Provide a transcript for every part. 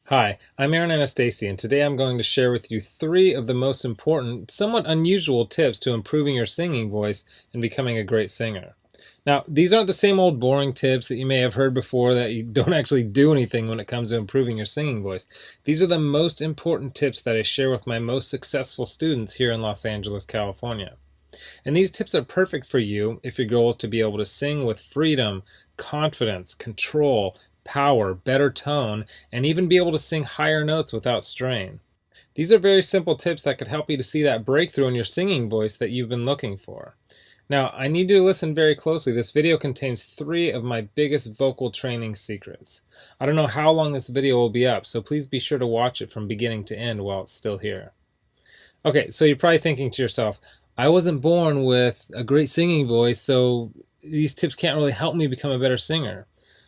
Hi, I'm Aaron Anastasi, and today I'm going to share with you three of the most important, somewhat unusual tips to improving your singing voice and becoming a great singer. Now, these aren't the same old boring tips that you may have heard before that you don't actually do anything when it comes to improving your singing voice. These are the most important tips that I share with my most successful students here in Los Angeles, California. And these tips are perfect for you if your goal is to be able to sing with freedom, confidence, control, power, better tone, and even be able to sing higher notes without strain. These are very simple tips that could help you to see that breakthrough in your singing voice that you've been looking for. Now, I need you to listen very closely. This video contains three of my biggest vocal training secrets. I don't know how long this video will be up, so please be sure to watch it from beginning to end while it's still here. Okay, so you're probably thinking to yourself, I wasn't born with a great singing voice, so these tips can't really help me become a better singer.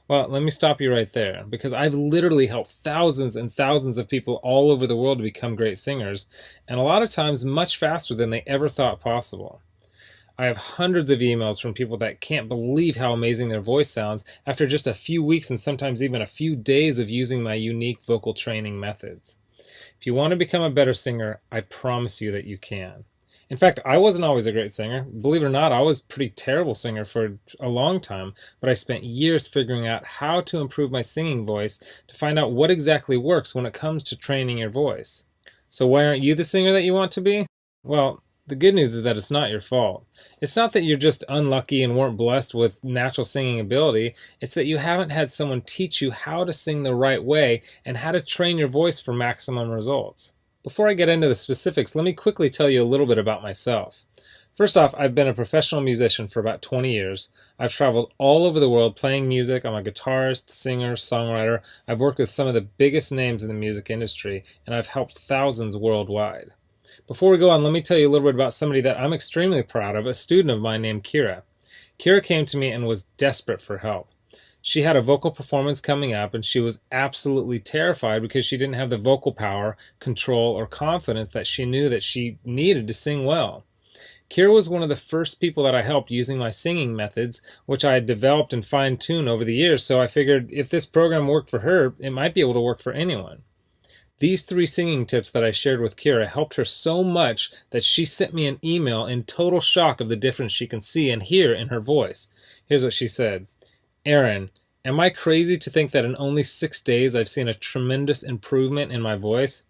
Well, let me stop you right there, because I've literally helped thousands and thousands of people all over the world to become great singers, and a lot of times much faster than they ever thought possible. I have hundreds of emails from people that can't believe how amazing their voice sounds after just a few weeks and sometimes even a few days of using my unique vocal training methods. If you want to become a better singer, I promise you that you can. In fact, I wasn't always a great singer. Believe it or not, I was a pretty terrible singer for a long time, but I spent years figuring out how to improve my singing voice to find out what exactly works when it comes to training your voice. So why aren't you the singer that you want to be? Well, the good news is that it's not your fault. It's not that you're just unlucky and weren't blessed with natural singing ability. It's that you haven't had someone teach you how to sing the right way and how to train your voice for maximum results. Before I get into the specifics, let me quickly tell you a little bit about myself. First off, I've been a professional musician for about 20 years. I've traveled all over the world playing music. I'm a guitarist, singer, songwriter. I've worked with some of the biggest names in the music industry, and I've helped thousands worldwide. Before we go on, let me tell you a little bit about somebody that I'm extremely proud of, a student of mine named Kira. Kira came to me and was desperate for help. She had a vocal performance coming up and she was absolutely terrified because she didn't have the vocal power, control, or confidence that she knew that she needed to sing well. Kira was one of the first people that I helped using my singing methods, which I had developed and fine-tuned over the years, so I figured if this program worked for her, it might be able to work for anyone. These three singing tips that I shared with Kira helped her so much that she sent me an email in total shock of the difference she can see and hear in her voice. Here's what she said. Aaron, am I crazy to think that in only 6 days I've seen a tremendous improvement in my voice?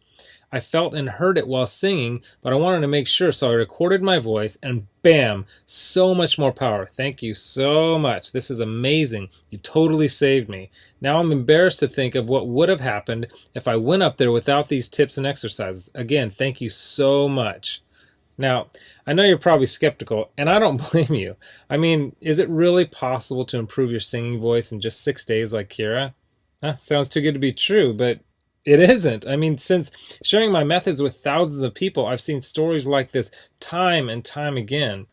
I felt and heard it while singing, but I wanted to make sure, so I recorded my voice and bam, so much more power. Thank you so much. This is amazing. You totally saved me. Now I'm embarrassed to think of what would have happened if I went up there without these tips and exercises. Again, thank you so much. Now, I know you're probably skeptical, and I don't blame you. I mean, is it really possible to improve your singing voice in just 6 days like Kira? Sounds too good to be true, but it isn't. I mean, since sharing my methods with thousands of people, I've seen stories like this time and time again.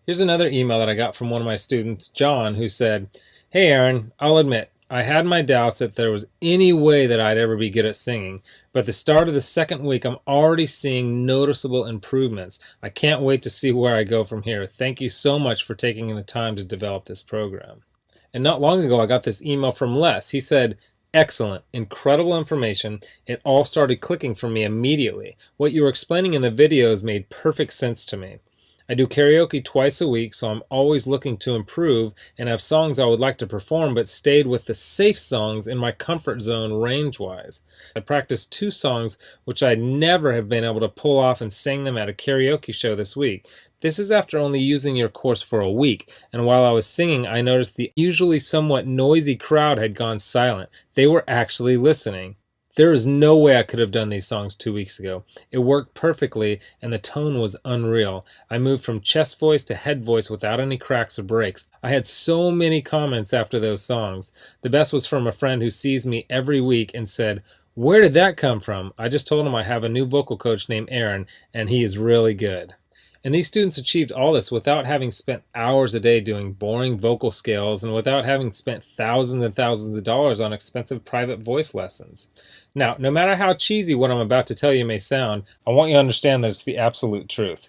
Here's another email that I got from one of my students, John, who said, Hey Aaron, I'll admit, I had my doubts that there was any way that I'd ever be good at singing, but at the start of the second week, I'm already seeing noticeable improvements. I can't wait to see where I go from here. Thank you so much for taking the time to develop this program. And not long ago, I got this email from Les. He said, Excellent, incredible information. It all started clicking for me immediately. What you were explaining in the videos made perfect sense to me. I do karaoke twice a week, so I'm always looking to improve and have songs I would like to perform, but stayed with the safe songs in my comfort zone range-wise. I practiced 2 songs which I'd never have been able to pull off and sang them at a karaoke show this week. This is after only using your course for a week, and while I was singing, I noticed the usually somewhat noisy crowd had gone silent. They were actually listening. There is no way I could have done these songs 2 weeks ago. It worked perfectly, and the tone was unreal. I moved from chest voice to head voice without any cracks or breaks. I had so many comments after those songs. The best was from a friend who sees me every week and said, Where did that come from? I just told him I have a new vocal coach named Aaron, and he is really good. And these students achieved all this without having spent hours a day doing boring vocal scales and without having spent thousands and thousands of dollars on expensive private voice lessons. Now, no matter how cheesy what I'm about to tell you may sound, I want you to understand that it's the absolute truth.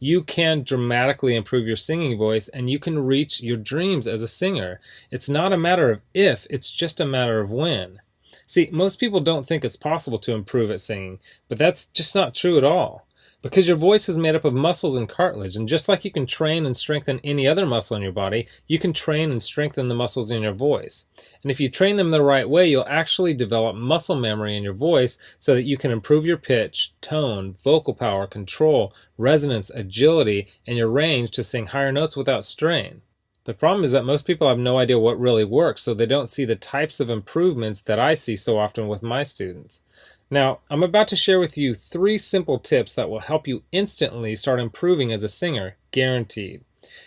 You can dramatically improve your singing voice and you can reach your dreams as a singer. It's not a matter of if, it's just a matter of when. See, most people don't think it's possible to improve at singing, but that's just not true at all. Because your voice is made up of muscles and cartilage, and just like you can train and strengthen any other muscle in your body, you can train and strengthen the muscles in your voice. And if you train them the right way, you'll actually develop muscle memory in your voice so that you can improve your pitch, tone, vocal power, control, resonance, agility, and your range to sing higher notes without strain. The problem is that most people have no idea what really works, so they don't see the types of improvements that I see so often with my students. Now, I'm about to share with you 3 simple tips that will help you instantly start improving as a singer, guaranteed.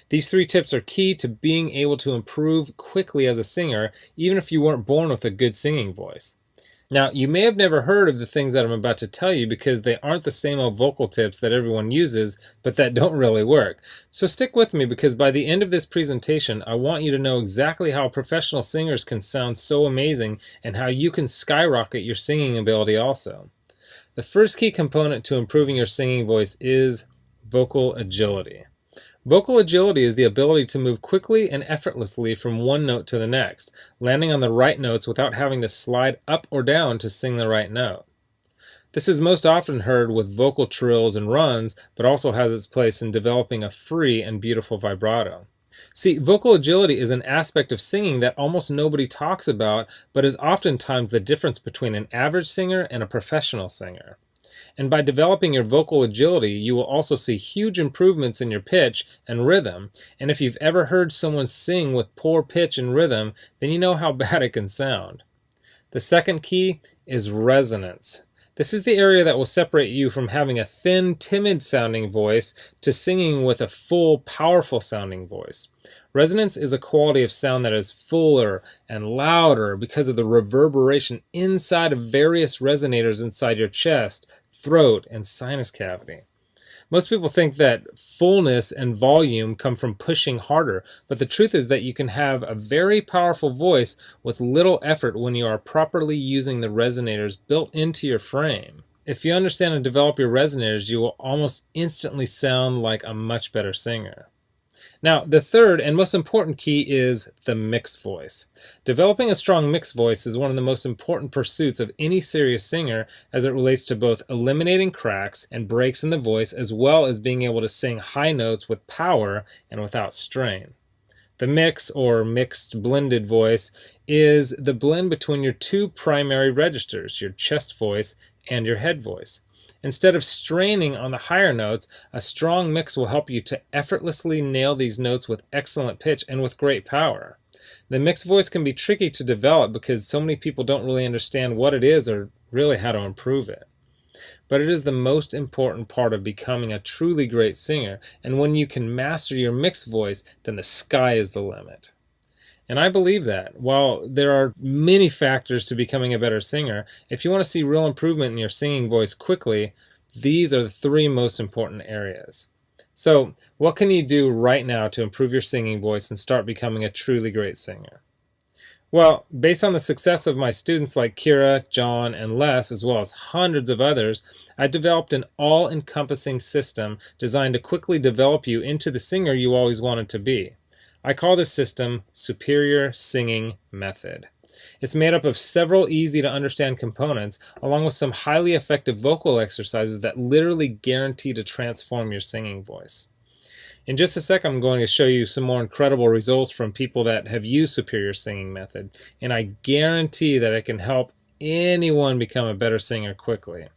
These 3 tips are key to being able to improve quickly as a singer, even if you weren't born with a good singing voice. Now, you may have never heard of the things that I'm about to tell you because they aren't the same old vocal tips that everyone uses, but that don't really work. So stick with me because by the end of this presentation, I want you to know exactly how professional singers can sound so amazing and how you can skyrocket your singing ability also. The first key component to improving your singing voice is vocal agility. Vocal agility is the ability to move quickly and effortlessly from one note to the next, landing on the right notes without having to slide up or down to sing the right note. This is most often heard with vocal trills and runs, but also has its place in developing a free and beautiful vibrato. See, vocal agility is an aspect of singing that almost nobody talks about, but is oftentimes the difference between an average singer and a professional singer. And by developing your vocal agility, you will also see huge improvements in your pitch and rhythm. And if you've ever heard someone sing with poor pitch and rhythm, then you know how bad it can sound. The second key is resonance. This is the area that will separate you from having a thin, timid-sounding voice to singing with a full, powerful-sounding voice. Resonance is a quality of sound that is fuller and louder because of the reverberation inside of various resonators inside your chest, throat, and sinus cavity. Most people think that fullness and volume come from pushing harder, but the truth is that you can have a very powerful voice with little effort when you are properly using the resonators built into your frame. If you understand and develop your resonators, you will almost instantly sound like a much better singer. Now, the third and most important key is the mixed voice. Developing a strong mixed voice is one of the most important pursuits of any serious singer as it relates to both eliminating cracks and breaks in the voice as well as being able to sing high notes with power and without strain. The mix, or mixed blended voice, is the blend between your 2 primary registers, your chest voice and your head voice. Instead of straining on the higher notes, a strong mix will help you to effortlessly nail these notes with excellent pitch and with great power. The mixed voice can be tricky to develop because so many people don't really understand what it is or really how to improve it. But it is the most important part of becoming a truly great singer, and when you can master your mixed voice, then the sky is the limit. And I believe that. While there are many factors to becoming a better singer, if you want to see real improvement in your singing voice quickly, these are the 3 most important areas. So, what can you do right now to improve your singing voice and start becoming a truly great singer? Well, based on the success of my students like Kira, John, and Les, as well as hundreds of others, I developed an all-encompassing system designed to quickly develop you into the singer you always wanted to be. I call this system Superior Singing Method. It's made up of several easy-to-understand components, along with some highly effective vocal exercises that literally guarantee to transform your singing voice. In just a sec, I'm going to show you some more incredible results from people that have used Superior Singing Method, and I guarantee that it can help anyone become a better singer quickly.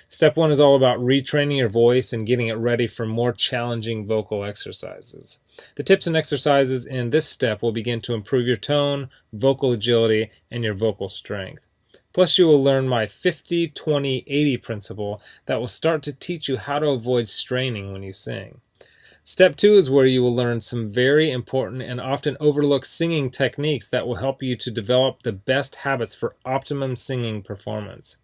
Step 1 is all about retraining your voice and getting it ready for more challenging vocal exercises. The tips and exercises in this step will begin to improve your tone, vocal agility, and your vocal strength. Plus, you will learn my 50-20-80 principle that will start to teach you how to avoid straining when you sing. Step 2 is where you will learn some very important and often overlooked singing techniques that will help you to develop the best habits for optimum singing performance.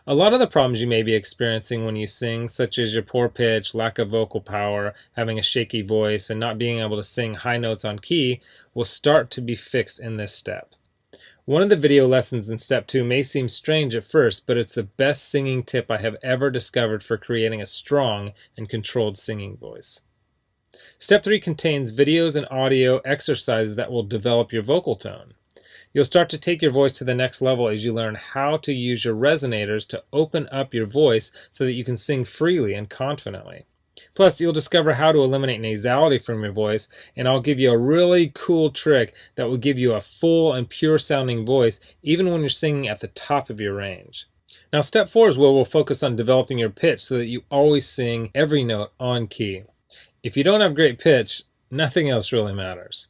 A lot of the problems you may be experiencing when you sing, such as your poor pitch, lack of vocal power, having a shaky voice, and not being able to sing high notes on key, will start to be fixed in this step. One of the video lessons in Step 2 may seem strange at first, but it's the best singing tip I have ever discovered for creating a strong and controlled singing voice. Step 3 contains videos and audio exercises that will develop your vocal tone. You'll start to take your voice to the next level as you learn how to use your resonators to open up your voice so that you can sing freely and confidently. Plus, you'll discover how to eliminate nasality from your voice, and I'll give you a really cool trick that will give you a full and pure sounding voice even when you're singing at the top of your range. Now, step 4 is where we'll focus on developing your pitch so that you always sing every note on key. If you don't have great pitch, nothing else really matters.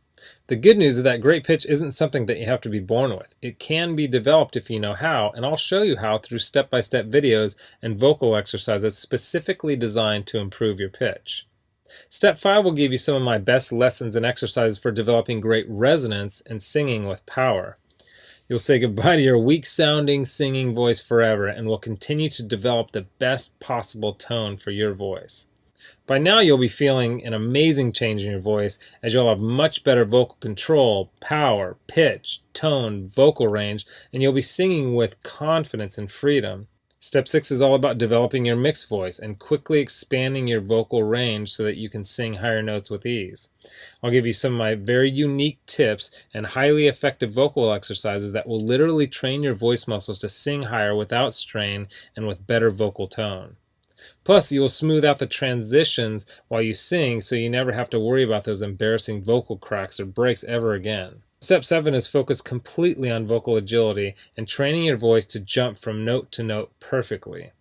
The good news is that great pitch isn't something that you have to be born with. It can be developed if you know how, and I'll show you how through step-by-step videos and vocal exercises specifically designed to improve your pitch. Step 5 will give you some of my best lessons and exercises for developing great resonance and singing with power. You'll say goodbye to your weak-sounding singing voice forever and will continue to develop the best possible tone for your voice. By now you'll be feeling an amazing change in your voice as you'll have much better vocal control, power, pitch, tone, vocal range, and you'll be singing with confidence and freedom. Step 6 is all about developing your mixed voice and quickly expanding your vocal range so that you can sing higher notes with ease. I'll give you some of my very unique tips and highly effective vocal exercises that will literally train your voice muscles to sing higher without strain and with better vocal tone. Plus, you will smooth out the transitions while you sing so you never have to worry about those embarrassing vocal cracks or breaks ever again. Step 7 is focused completely on vocal agility and training your voice to jump from note to note perfectly.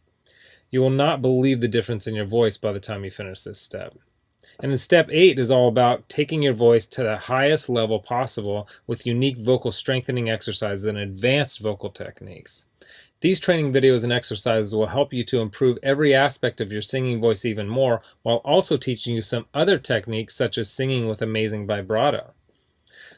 You will not believe the difference in your voice by the time you finish this step. And then step 8 is all about taking your voice to the highest level possible with unique vocal strengthening exercises and advanced vocal techniques. These training videos and exercises will help you to improve every aspect of your singing voice even more, while also teaching you some other techniques such as singing with amazing vibrato.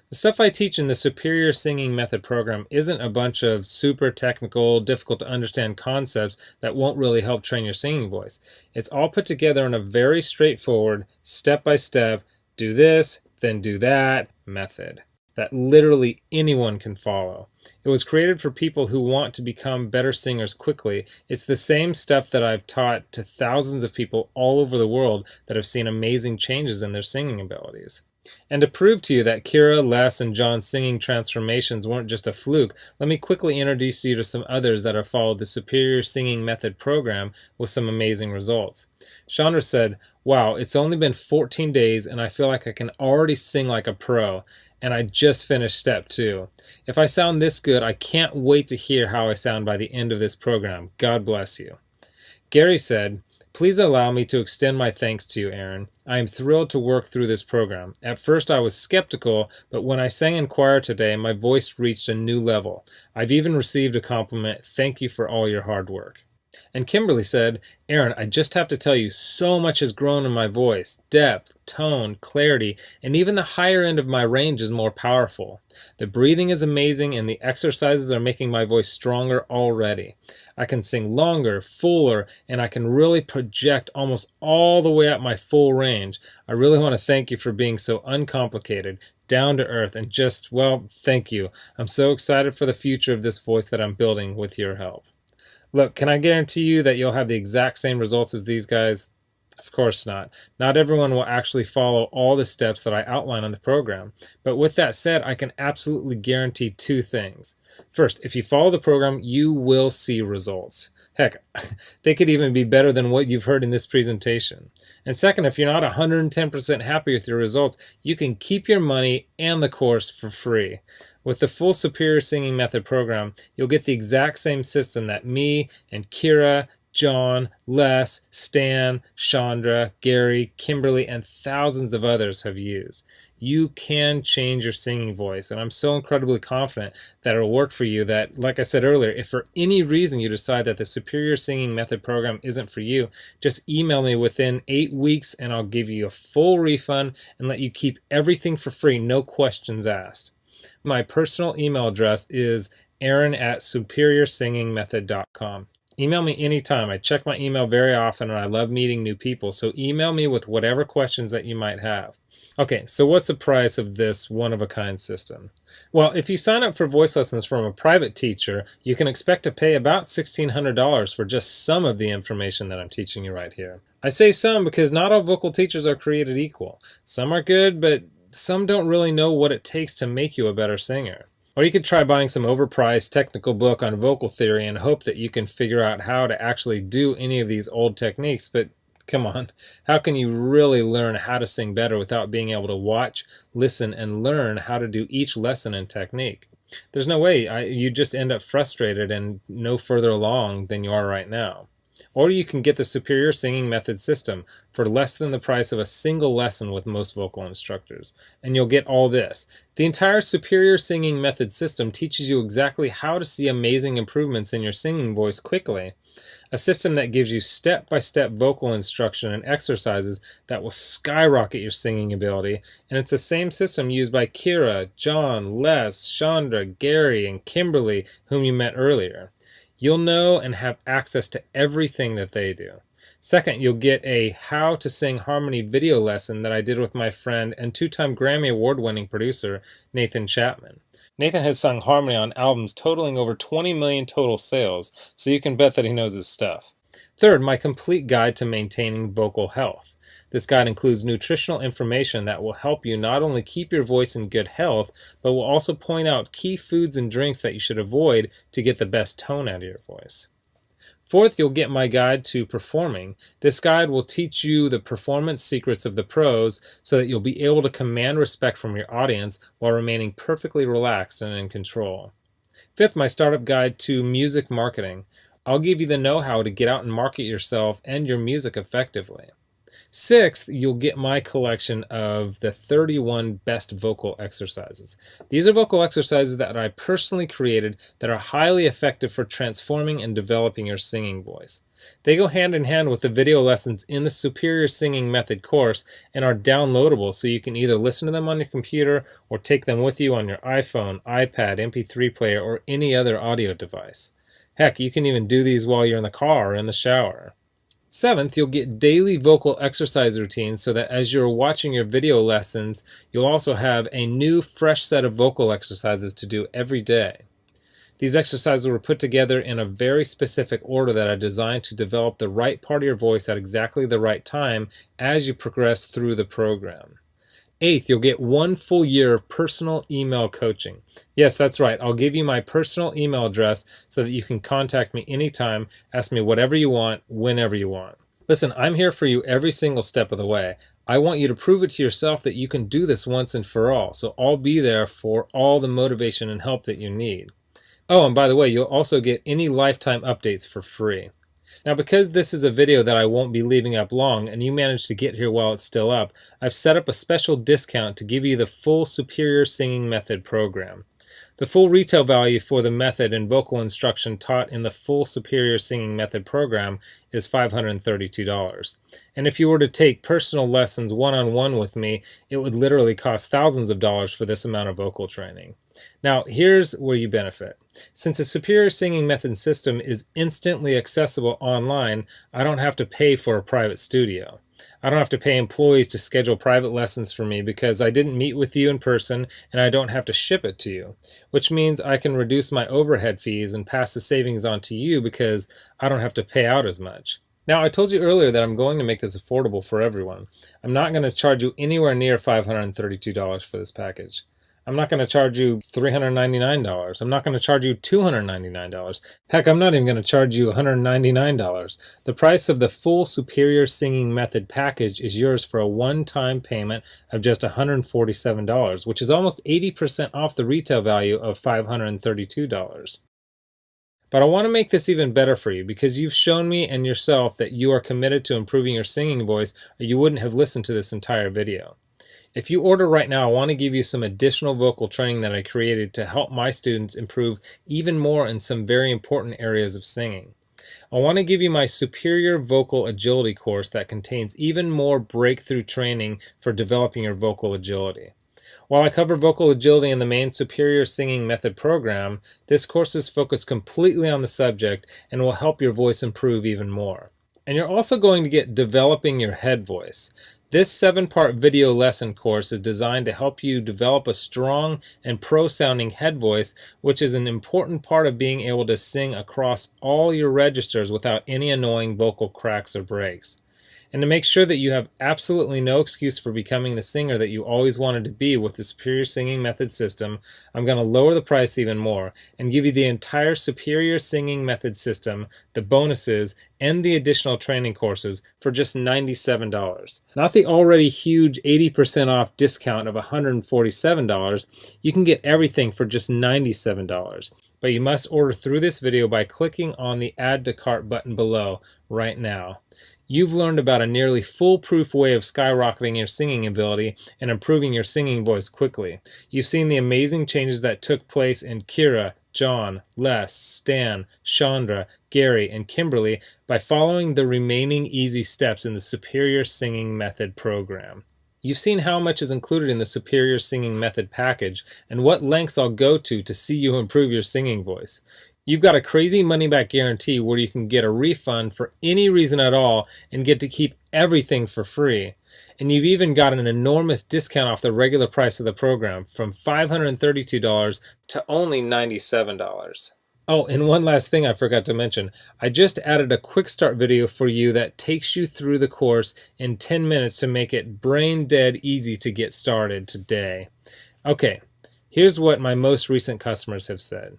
The stuff I teach in the Superior Singing Method program isn't a bunch of super technical, difficult to understand concepts that won't really help train your singing voice. It's all put together in a very straightforward, step-by-step, do this, then do that method that literally anyone can follow. It was created for people who want to become better singers quickly. It's the same stuff that I've taught to thousands of people all over the world that have seen amazing changes in their singing abilities. And to prove to you that Kira, Les, and John's singing transformations weren't just a fluke, let me quickly introduce you to some others that have followed the Superior Singing Method program with some amazing results. Chandra said, "Wow, it's only been 14 days and I feel like I can already sing like a pro. And I just finished step 2. If I sound this good, I can't wait to hear how I sound by the end of this program. God bless you." Gary said, "Please allow me to extend my thanks to you, Aaron. I am thrilled to work through this program. At first I was skeptical, but when I sang in choir today, my voice reached a new level. I've even received a compliment. Thank you for all your hard work." And Kimberly said, "Aaron, I just have to tell you, so much has grown in my voice. Depth, tone, clarity, and even the higher end of my range is more powerful. The breathing is amazing and the exercises are making my voice stronger already. I can sing longer, fuller, and I can really project almost all the way up my full range. I really want to thank you for being so uncomplicated, down to earth, and just, well, thank you. I'm so excited for the future of this voice that I'm building with your help." Look, can I guarantee you that you'll have the exact same results as these guys? Of course not. Not everyone will actually follow all the steps that I outline on the program. But with that said, I can absolutely guarantee 2 things. First, if you follow the program, you will see results. Heck, they could even be better than what you've heard in this presentation. And second, if you're not 110% happy with your results, you can keep your money and the course for free. With the full Superior Singing Method program, you'll get the exact same system that me and Kira, John, Les, Stan, Chandra, Gary, Kimberly, and thousands of others have used. You can change your singing voice, and I'm so incredibly confident that it'll work for you that, like I said earlier, if for any reason you decide that the Superior Singing Method program isn't for you, just email me within 8 weeks and I'll give you a full refund and let you keep everything for free, no questions asked. My personal email address is aaron@superiorsingingmethod.com. Email me anytime. I check my email very often and I love meeting new people, so email me with whatever questions that you might have. Okay, so what's the price of this one-of-a-kind system? Well, if you sign up for voice lessons from a private teacher, you can expect to pay about $1,600 for just some of the information that I'm teaching you right here. I say some because not all vocal teachers are created equal. Some are good, but some don't really know what it takes to make you a better singer. Or you could try buying some overpriced technical book on vocal theory and hope that you can figure out how to actually do any of these old techniques, but come on, how can you really learn how to sing better without being able to watch, listen, and learn how to do each lesson and technique? There's no way. You just end up frustrated and no further along than you are right now. Or you can get the Superior Singing Method system for less than the price of a single lesson with most vocal instructors. And you'll get all this. The entire Superior Singing Method system teaches you exactly how to see amazing improvements in your singing voice quickly. A system that gives you step-by-step vocal instruction and exercises that will skyrocket your singing ability. And it's the same system used by Kira, John, Les, Chandra, Gary, and Kimberly, whom you met earlier. You'll know and have access to everything that they do. Second, you'll get a How to Sing Harmony video lesson that I did with my friend and two-time Grammy Award-winning producer, Nathan Chapman. Nathan has sung harmony on albums totaling over 20 million total sales, so you can bet that he knows his stuff. Third, my complete guide to maintaining vocal health. This guide includes nutritional information that will help you not only keep your voice in good health, but will also point out key foods and drinks that you should avoid to get the best tone out of your voice. Fourth, you'll get my guide to performing. This guide will teach you the performance secrets of the pros so that you'll be able to command respect from your audience while remaining perfectly relaxed and in control. Fifth, my startup guide to music marketing. I'll give you the know-how to get out and market yourself and your music effectively. Sixth, you'll get my collection of the 31 best vocal exercises. These are vocal exercises that I personally created that are highly effective for transforming and developing your singing voice. They go hand in hand with the video lessons in the Superior Singing Method course and are downloadable, so you can either listen to them on your computer or take them with you on your iPhone, iPad, MP3 player, or any other audio device. Heck, you can even do these while you're in the car or in the shower. Seventh, you'll get daily vocal exercise routines so that as you're watching your video lessons, you'll also have a new, fresh set of vocal exercises to do every day. These exercises were put together in a very specific order that are designed to develop the right part of your voice at exactly the right time as you progress through the program. Eighth, you'll get 1 full year of personal email coaching. Yes, that's right. I'll give you my personal email address so that you can contact me anytime, ask me whatever you want, whenever you want. Listen, I'm here for you every single step of the way. I want you to prove it to yourself that you can do this once and for all, so I'll be there for all the motivation and help that you need. Oh, and by the way, you'll also get any lifetime updates for free. Now, because this is a video that I won't be leaving up long and you managed to get here while it's still up, I've set up a special discount to give you the full Superior Singing Method program. The full retail value for the method and vocal instruction taught in the full Superior Singing Method program is $532. And if you were to take personal lessons one-on-one with me, it would literally cost thousands of dollars for this amount of vocal training. Now, here's where you benefit. Since the Superior Singing Method system is instantly accessible online, I don't have to pay for a private studio. I don't have to pay employees to schedule private lessons for me because I didn't meet with you in person, and I don't have to ship it to you, which means I can reduce my overhead fees and pass the savings on to you because I don't have to pay out as much. Now, I told you earlier that I'm going to make this affordable for everyone. I'm not going to charge you anywhere near $532 for this package. I'm not going to charge you $399. I'm not going to charge you $299. Heck, I'm not even going to charge you $199. The price of the full Superior Singing Method package is yours for a one-time payment of just $147, which is almost 80% off the retail value of $532. But I want to make this even better for you because you've shown me and yourself that you are committed to improving your singing voice, or you wouldn't have listened to this entire video. If you order right now, I want to give you some additional vocal training that I created to help my students improve even more in some very important areas of singing. I want to give you my Superior Vocal Agility course that contains even more breakthrough training for developing your vocal agility. While I cover vocal agility in the main Superior Singing Method program, this course is focused completely on the subject and will help your voice improve even more. And you're also going to get Developing Your Head Voice. This 7-part video lesson course is designed to help you develop a strong and pro-sounding head voice, which is an important part of being able to sing across all your registers without any annoying vocal cracks or breaks. And to make sure that you have absolutely no excuse for becoming the singer that you always wanted to be with the Superior Singing Method system, I'm going to lower the price even more and give you the entire Superior Singing Method system, the bonuses, and the additional training courses for just $97. Not the already huge 80% off discount of $147. You can get everything for just $97. But you must order through this video by clicking on the Add to Cart button below right now. You've learned about a nearly foolproof way of skyrocketing your singing ability and improving your singing voice quickly. You've seen the amazing changes that took place in Kira, John, Les, Stan, Chandra, Gary, and Kimberly by following the remaining easy steps in the Superior Singing Method program. You've seen how much is included in the Superior Singing Method package and what lengths I'll go to see you improve your singing voice. You've got a crazy money-back guarantee where you can get a refund for any reason at all and get to keep everything for free. And you've even got an enormous discount off the regular price of the program from $532 to only $97. Oh, and one last thing I forgot to mention. I just added a quick start video for you that takes you through the course in 10 minutes to make it brain dead easy to get started today. Okay, here's what my most recent customers have said.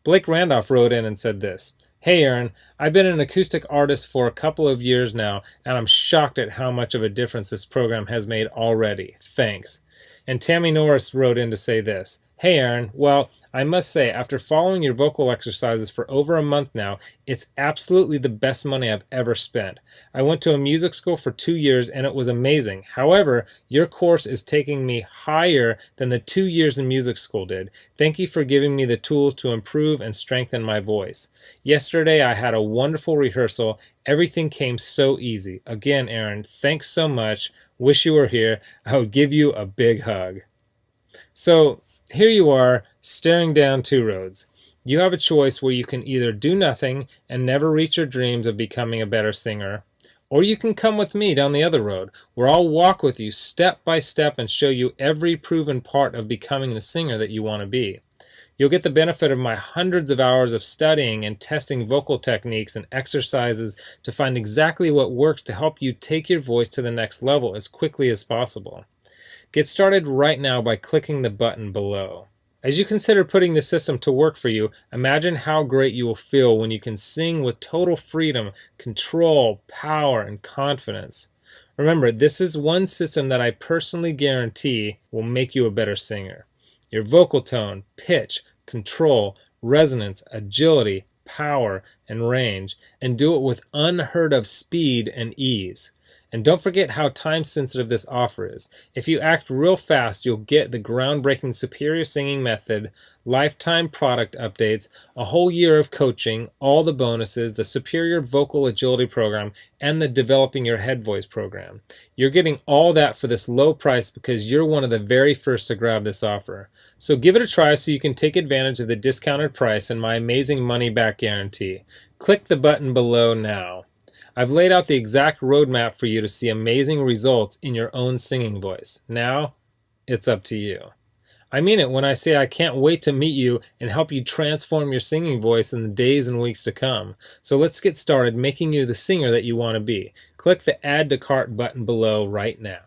Blake Randolph wrote in and said this: "Hey Aaron, I've been an acoustic artist for a couple of years now, and I'm shocked at how much of a difference this program has made already. Thanks." And Tammy Norris wrote in to say this: "Hey Aaron, well, I must say, after following your vocal exercises for over a month now, it's absolutely the best money I've ever spent. I went to a music school for 2 years and it was amazing. However, your course is taking me higher than the 2 years in music school did. Thank you for giving me the tools to improve and strengthen my voice. Yesterday I had a wonderful rehearsal. Everything came so easy. Again, Aaron, thanks so much. Wish you were here. I would give you a big hug." So here you are, staring down two roads. You have a choice where you can either do nothing and never reach your dreams of becoming a better singer, or you can come with me down the other road, where I'll walk with you step by step and show you every proven part of becoming the singer that you want to be. You'll get the benefit of my hundreds of hours of studying and testing vocal techniques and exercises to find exactly what works to help you take your voice to the next level as quickly as possible. Get started right now by clicking the button below. As you consider putting the system to work for you, imagine how great you will feel when you can sing with total freedom, control, power, and confidence. Remember, this is one system that I personally guarantee will make you a better singer. Your vocal tone, pitch, control, resonance, agility, power, and range, and do it with unheard of speed and ease. And don't forget how time-sensitive this offer is. If you act real fast, you'll get the groundbreaking Superior Singing Method, lifetime product updates, a whole year of coaching, all the bonuses, the Superior Vocal Agility Program, and the Developing Your Head Voice program. You're getting all that for this low price because you're one of the very first to grab this offer. So give it a try so you can take advantage of the discounted price and my amazing money-back guarantee. Click the button below now. I've laid out the exact roadmap for you to see amazing results in your own singing voice. Now, it's up to you. I mean it when I say I can't wait to meet you and help you transform your singing voice in the days and weeks to come. So let's get started making you the singer that you want to be. Click the Add to Cart button below right now.